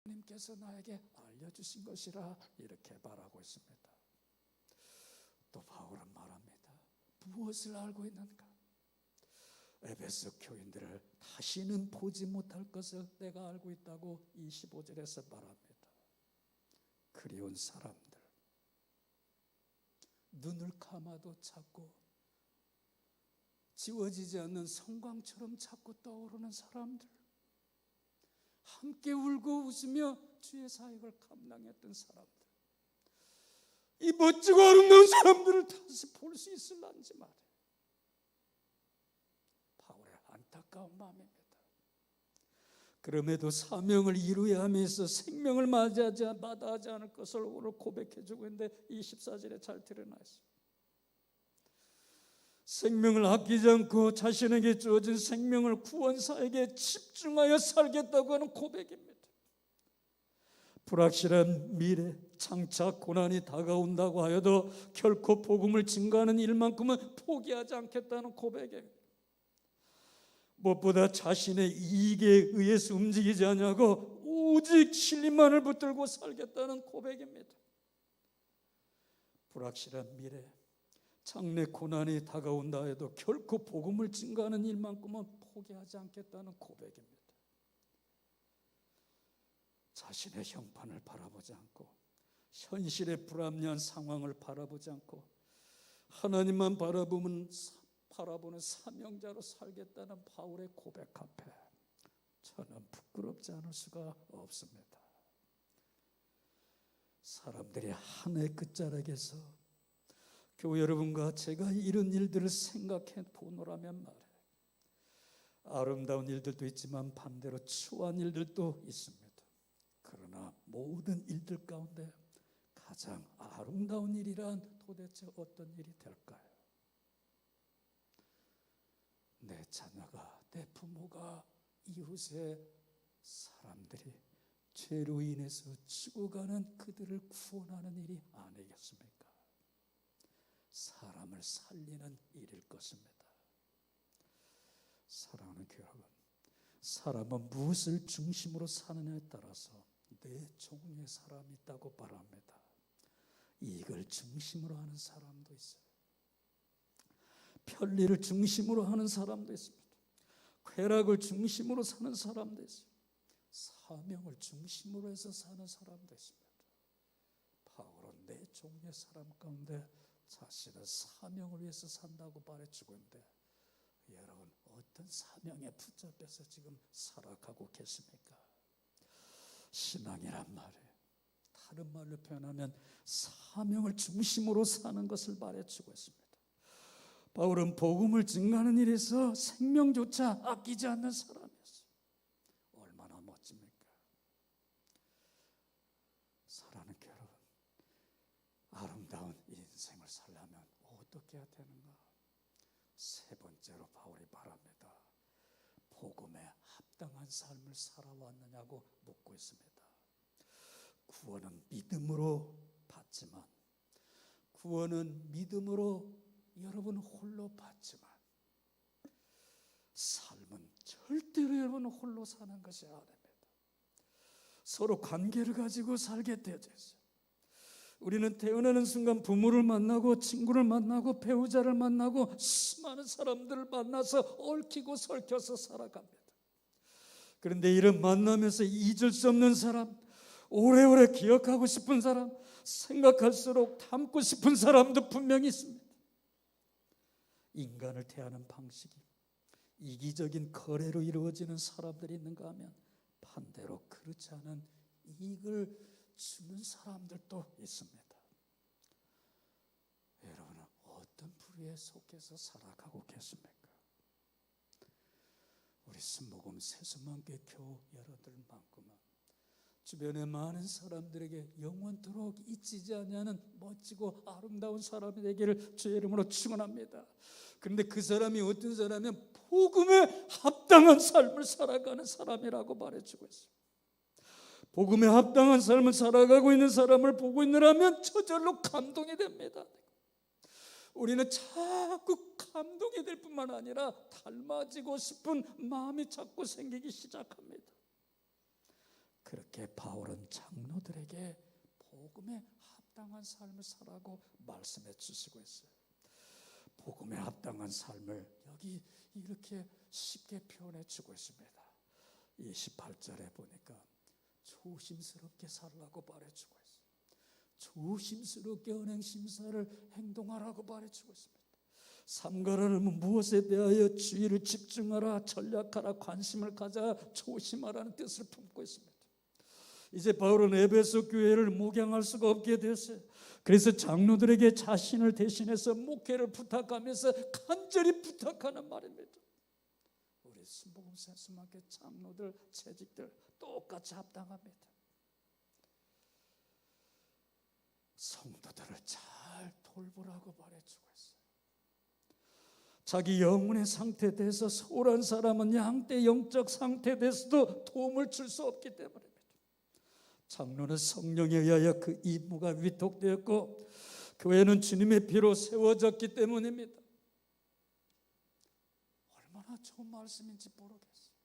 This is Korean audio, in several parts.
하나님께서 나에게 알려주신 것이라 이렇게 말하고 있습니다. 또 바울은 말합니다. 무엇을 알고 있는가? 에베소 교인들을 다시는 보지 못할 것을 내가 알고 있다고 25절에서 말합니다. 그리운 사람들, 눈을 감아도 자꾸 지워지지 않는 성광처럼 자꾸 떠오르는 사람들, 함께 울고 웃으며 주의 사역을 감당했던 사람들, 이 멋지고 아름다운 사람들을 다시 볼 수 있을런지 말이에요. 바울의 안타까운 마음입니다. 그럼에도 사명을 이루어야 하면서 생명을 마다하지 않을 것을 오늘 고백해주고 있는데 24절에 잘 드러나 있습니다. 생명을 아끼지 않고 자신에게 주어진 생명을 구원사에게 집중하여 살겠다고 하는 고백입니다. 불확실한 미래, 장차 고난이 다가온다고 하여도 결코 복음을 증거하는 일만큼은 포기하지 않겠다는 고백입니다. 무엇보다 자신의 이익에 의해서 움직이지 않냐고 오직 진리만을 붙들고 살겠다는 고백입니다. 불확실한 미래, 장래 고난이 다가온다 해도 결코 복음을 증거하는 일만큼은 포기하지 않겠다는 고백입니다. 자신의 형편을 바라보지 않고 현실의 불합리한 상황을 바라보지 않고 하나님만 바라보는 사명자로 살겠다는 바울의 고백 앞에 저는 부끄럽지 않을 수가 없습니다. 사람들이 한 해 끝자락에서 교회 여러분과 제가 이런 일들을 생각해 보노라면 말이에요. 아름다운 일들도 있지만 반대로 추한 일들도 있습니다. 그러나 모든 일들 가운데 가장 아름다운 일이란 도대체 어떤 일이 될까요? 내 자녀가, 내 부모가, 이웃의 사람들이 죄로 인해서 죽어가는 그들을 구원하는 일이 아니겠습니까? 사람을 살리는 일일 것입니다. 사랑하는 교회 여러분, 사람은 무엇을 중심으로 사느냐에 따라서 네 종류의 사람이 있다고 말합니다. 이익을 중심으로 하는 사람도 있어요. 편리를 중심으로 하는 사람도 있습니다. 쾌락을 중심으로 사는 사람도 있어요. 사명을 중심으로 해서 사는 사람도 있습니다. 바울은 네 종류의 사람 가운데 자신은 사명을 위해서 산다고 말해주고 있는데 여러분 어떤 사명에 붙잡혀서 지금 살아가고 계십니까? 신앙이란 말이에요. 다른 말로 표현하면 사명을 중심으로 사는 것을 말해주고 있습니다. 바울은 복음을 증거하는 일에서 생명조차 아끼지 않는 사람이었어요. 얼마나 멋집니까? 사랑하는 여러분, 아름다운 인생을 살려면 어떻게 해야 되는가? 세 번째로 바울이 말합니다. 복음에 합당한 삶을 살아왔느냐고 묻고 있습니다. 구원은 믿음으로 받지만, 구원은 믿음으로 여러분 홀로 받지만, 삶은 절대로 여러분 홀로 사는 것이 아닙니다. 서로 관계를 가지고 살게 되어져 있어요. 우리는 태어나는 순간 부모를 만나고 친구를 만나고 배우자를 만나고 수많은 사람들을 만나서 얽히고 설켜서 살아갑니다. 그런데 이런 만나면서 잊을 수 없는 사람, 오래오래 기억하고 싶은 사람, 생각할수록 닮고 싶은 사람도 분명히 있습니다. 인간을 대하는 방식이 이기적인 거래로 이루어지는 사람들이 있는가 하면 반대로 그렇지 않은 이익을 주는 사람들도 있습니다. 여러분은 어떤 부류에 속해서 살아가고 계십니까? 우리 순복음 세수만교 교우 여러분들만큼은 주변의 많은 사람들에게 영원토록 잊히지 않는 멋지고 아름다운 사람이 되기를 주의 이름으로 축원합니다. 그런데 그 사람이 어떤 사람이면 복음에 합당한 삶을 살아가는 사람이라고 말해주고 있습니다. 복음에 합당한 삶을 살아가고 있는 사람을 보고 있느라면 저절로 감동이 됩니다. 우리는 자꾸 감동이 될 뿐만 아니라 닮아지고 싶은 마음이 자꾸 생기기 시작합니다. 그렇게 바울은 장로들에게 복음에 합당한 삶을 살라고 말씀해 주시고 있어요. 복음에 합당한 삶을 여기 이렇게 쉽게 표현해 주고 있습니다. 28절에 보니까 조심스럽게 살라고 말해주고 있어요. 조심스럽게 언행 심사를 행동하라고 말해주고 있습니다. 삼가라는 무엇에 대하여 주의를 집중하라, 전략하라, 관심을 가져 조심하라는 뜻을 품고 있습니다. 이제 바울은 에베소 교회를 목양할 수가 없게 됐어요. 그래서 장로들에게 자신을 대신해서 목회를 부탁하면서 간절히 부탁하는 말입니다. 우리 순복음 센스마켓 장로들, 재직들 똑같이 합당합니다. 성도들을 잘 돌보라고 말해주고 있어요. 자기 영혼의 상태에 대해서 소홀한 사람은 양떼 영적 상태에 대해서도 도움을 줄 수 없기 때문입니다. 장로는 성령에 의하여 그 임무가 위촉되었고 교회는 주님의 피로 세워졌기 때문입니다. 얼마나 좋은 말씀인지 모르겠어요.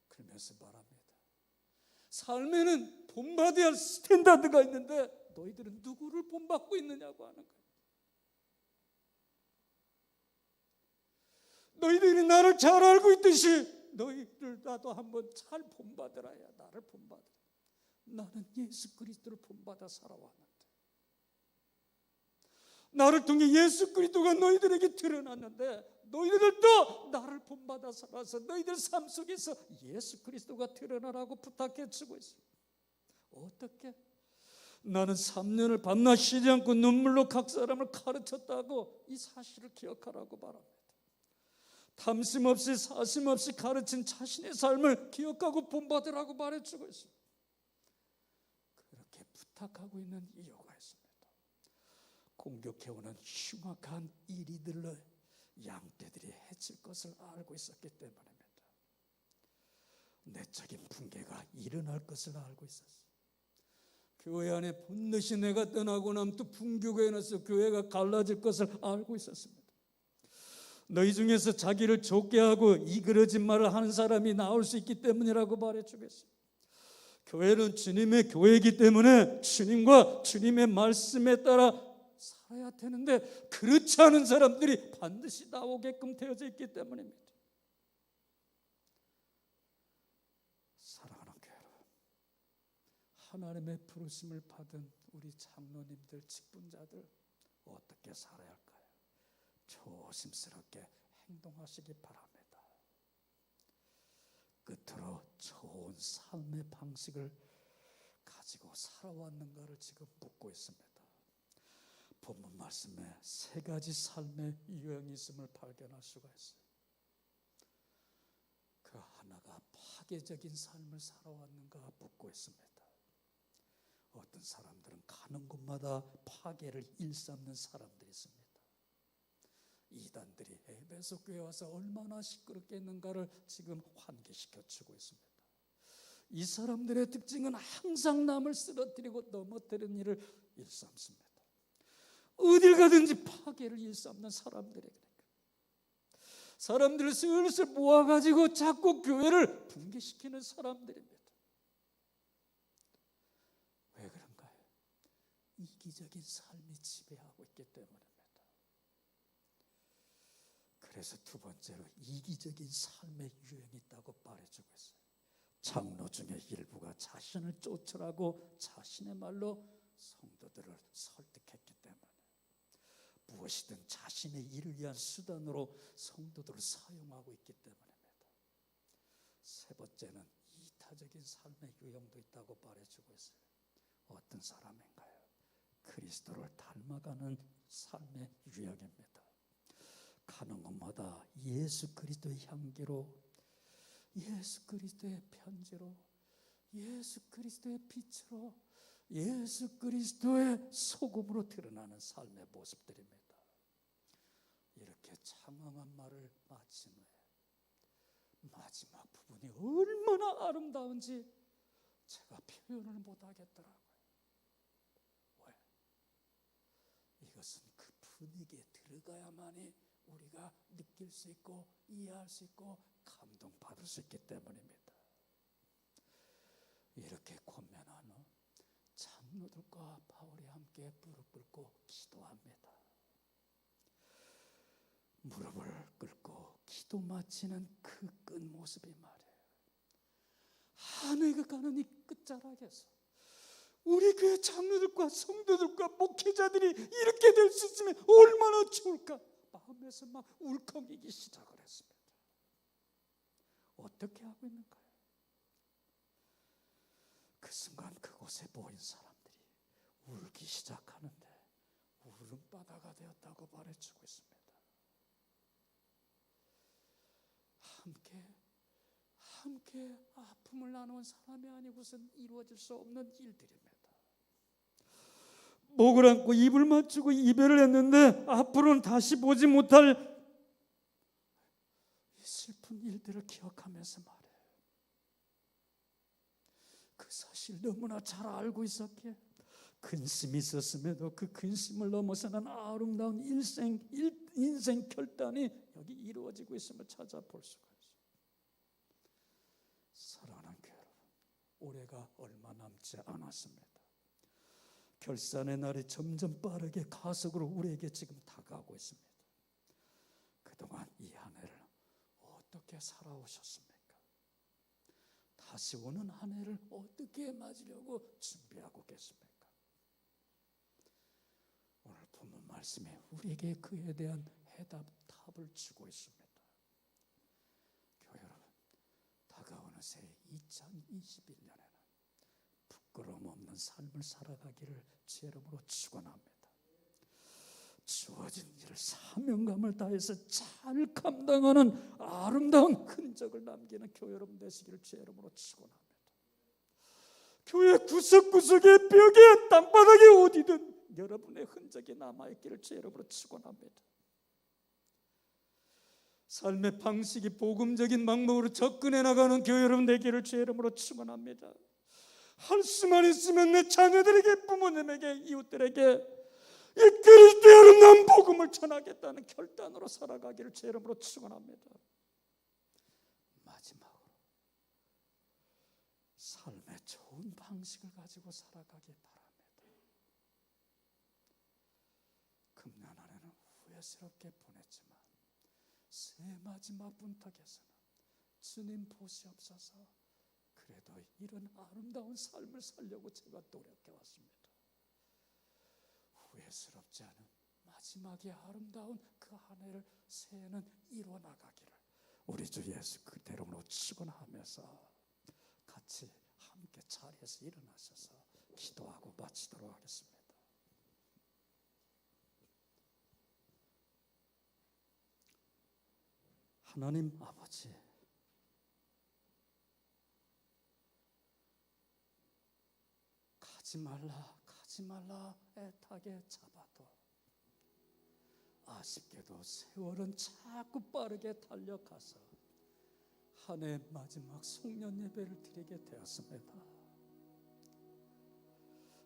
그러면서 말합니다. 삶에는 본받아야 할 스탠다드가 있는데 너희들은 누구를 본받고 있느냐고 하는 거예요. 너희들이 나를 잘 알고 있듯이 너희들 나도 한번 잘 본받으라야. 나를 본받으라. 나는 예수 그리스도를 본받아 살아왔는데 나를 통해 예수 그리스도가 너희들에게 드러났는데 너희들도 나를 본받아 살아서 너희들 삶 속에서 예수 그리스도가 드러나라고 부탁해 주고 있습니다. 어떻게? 나는 3년을 밤낮 쉬지 않고 눈물로 각 사람을 가르쳤다고 이 사실을 기억하라고 말합니다. 탐심 없이 사심 없이 가르친 자신의 삶을 기억하고 본받으라고 말해주고 있습니다. 그렇게 부탁하고 있는 이유가 있습니다. 공격해오는 흉악한 이리들로 양떼들이 해칠 것을 알고 있었기 때문입니다. 내적인 붕괴가 일어날 것을 알고 있었어요. 교회 안에 분노시 내가 떠나고 나면 또 분교가 일어나서 교회가 갈라질 것을 알고 있었습니다. 너희 중에서 자기를 좁게 하고 이그러진 말을 하는 사람이 나올 수 있기 때문이라고 말해주겠습니다. 교회는 주님의 교회이기 때문에 주님과 주님의 말씀에 따라 살아야 되는데 그렇지 않은 사람들이 반드시 나오게끔 되어져 있기 때문입니다. 사랑하는 교회 여러분, 하나님의 부르심을 받은 우리 장로님들, 직분자들 어떻게 살아야 할까요? 조심스럽게 행동하시기 바랍니다. 끝으로 좋은 삶의 방식을 가지고 살아왔는가를 지금 묻고 있습니다. 본문 말씀에 3가지 삶의 유형이 있음을 발견할 수가 있어요. 그 하나가 파괴적인 삶을 살아왔는가 묻고 있습니다. 어떤 사람들은 가는 곳마다 파괴를 일삼는 사람들이 있습니다. 이단들이 에베소 교회에 와서 얼마나 시끄럽게 했는가를 지금 환기시켜 주고 있습니다. 이 사람들의 특징은 항상 남을 쓰러뜨리고 넘어뜨리는 일을 일삼습니다. 어딜 가든지 파괴를 일삼는 사람들에게 사람들을 슬슬 모아가지고 자꾸 교회를 붕괴시키는 사람들입니다. 왜 그런가요? 이기적인 삶이 지배하고 있기 때문입니다. 그래서 2번째로 이기적인 삶의 유형이 있다고 말해주고 있어요. 장로 중에 일부가 자신을 쫓으라고 자신의 말로 성도들을 설득했기 때문에 무엇이든 자신의 일을 위한 수단으로 성도들을 사용하고 있기 때문입니다. 3번째는 이타적인 삶의 유형도 있다고 말해주고 있어요. 어떤 사람인가요? 그리스도를 닮아가는 삶의 유형입니다. 가는 곳마다 예수 그리스도의 향기로, 예수 그리스도의 편지로, 예수 그리스도의 빛으로, 예수 그리스도의 소금으로 드러나는 삶의 모습들입니다. 이렇게 장황한 말을 마친 후에 마지막 부분이 얼마나 아름다운지 제가 표현을 못하겠더라고요. 왜? 이것은 그 분위기에 들어가야만이 우리가 느낄 수 있고 이해할 수 있고 감동받을 수 있기 때문입니다. 이렇게 권면하는 장로들과 바울이 함께 무릎 꿇고 기도합니다. 무릎을 꿇고 기도 마치는 그 끝모습이 말이에요. 하늘에 가는 이 끝자락에서 우리 교회 장로들과 성도들과 목회자들이 이렇게 될 수 있으면 얼마나 좋을까 마음에서 막 울컥이기 시작을 했습니다. 어떻게 하고 있는가요? 그 순간 그곳에 모인 사람들이 울기 시작하는데 울음바다가 되었다고 말해주고 있습니다. 함께 아픔을 나누는 사람이 아니고선 이루어질 수 없는 일들입니다. 목을 안고 입을 맞추고 이별을 했는데 앞으로는 다시 보지 못할 이 슬픈 일들을 기억하면서 말해요. 그 사실 너무나 잘 알고 있었기에 근심이 있었음에도 그 근심을 넘어서는 아름다운 인생 결단이 여기 이루어지고 있음을 찾아볼 수가 있어요. 사랑하는 교회 여러분, 올해가 얼마 남지 않았습니다. 결산의 날이 점점 빠르게 가속으로 우리에게 지금 다가오고 있습니다. 그동안 이 한 해를 어떻게 살아오셨습니까? 다시 오는 한 해를 어떻게 맞으려고 준비하고 계십니까? 오늘 본문 말씀에 우리에게 그에 대한 답을 주고 있습니다. 교회 여러분, 다가오는 새해 2021년에는 부끄러움 없는 삶을 살아가기를 주의 이름으로 축원합니다. 주어진 일을 사명감을 다해서 잘 감당하는 아름다운 흔적을 남기는 교회 여러분 되시기를 주의 이름으로 축원합니다. 교회 구석구석에 벽에 땅바닥에 어디든 여러분의 흔적이 남아있기를 주의 이름으로 축원합니다. 삶의 방식이 복음적인 방법으로 접근해 나가는 교회 여러분 되기를 주의 이름으로 축원합니다. 할 수만 있으면 내 자녀들에게, 부모님에게, 이웃들에게 이 그리스도의 아름다운 복음을 전하겠다는 결단으로 살아가기를 주의 이름으로 축원합니다. 마지막으로 삶의 좋은 방식을 가지고 살아가기 바랍니다. 금년 한 해는 후회스럽게 보냈지만 새해 마지막 문턱에서는 주님 보시옵소서, 그래도 이런 아름다운 삶을 살려고 제가 노력해왔습니다. 후회스럽지 않은 마지막에 아름다운 그 한 해를 새해는 이뤄나가기를 우리 주 예수 그리스도 이름으로 축원하면서 같이 함께 자리에서 일어나셔서 기도하고 마치도록 하겠습니다. 하나님 아버지, 가지 말라 애타게 잡아도 아쉽게도 세월은 자꾸 빠르게 달려가서 한 해 마지막 송년 예배를 드리게 되었습니다.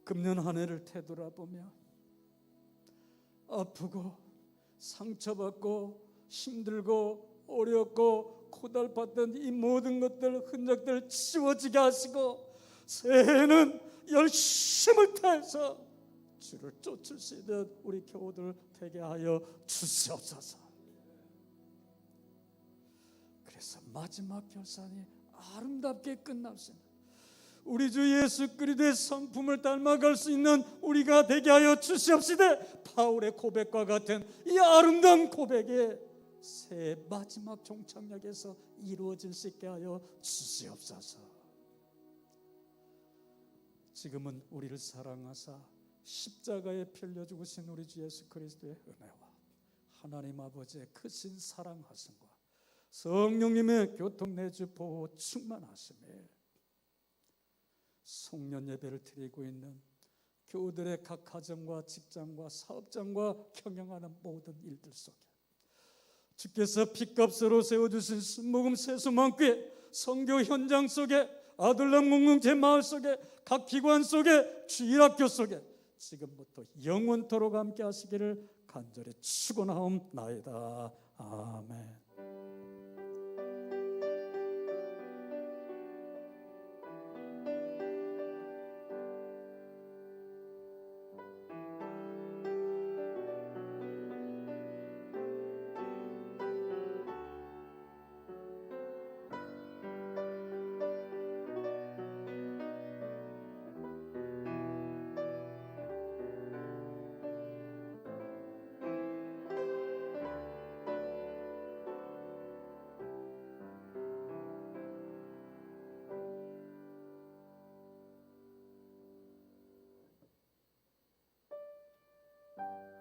금년 한 해를 되돌아보며 아프고 상처받고 힘들고 어렵고 고달팠던 이 모든 것들, 흔적들 지워지게 하시고 새해에는 열심을 다해서 주를 쫓을 수 있는 우리 교우들 되게 하여 주시옵소서. 그래서 마지막 결산이 아름답게 끝났습니다. 우리 주 예수 그리스도의 성품을 닮아갈 수 있는 우리가 되게 하여 주시옵시되, 바울의 고백과 같은 이 아름다운 고백이 새해 마지막 종착역에서 이루어질 수 있게 하여 주시옵소서. 지금은 우리를 사랑하사 십자가에 편려 죽으신 우리 주 예수 그리스도의 은혜와 하나님 아버지의 크신 사랑하심과 성령님의 교통내주 보호 충만하심에 송년 예배를 드리고 있는 교우들의 각 가정과 직장과 사업장과 경영하는 모든 일들 속에 주께서 핏값으로 세워주신 순복음 세수만교회 선교 현장 속에, 아들람 공동체 마을 속에, 각 기관 속에, 주일학교 속에 지금부터 영원토록 함께 하시기를 간절히 축원하옵나이다. 아멘.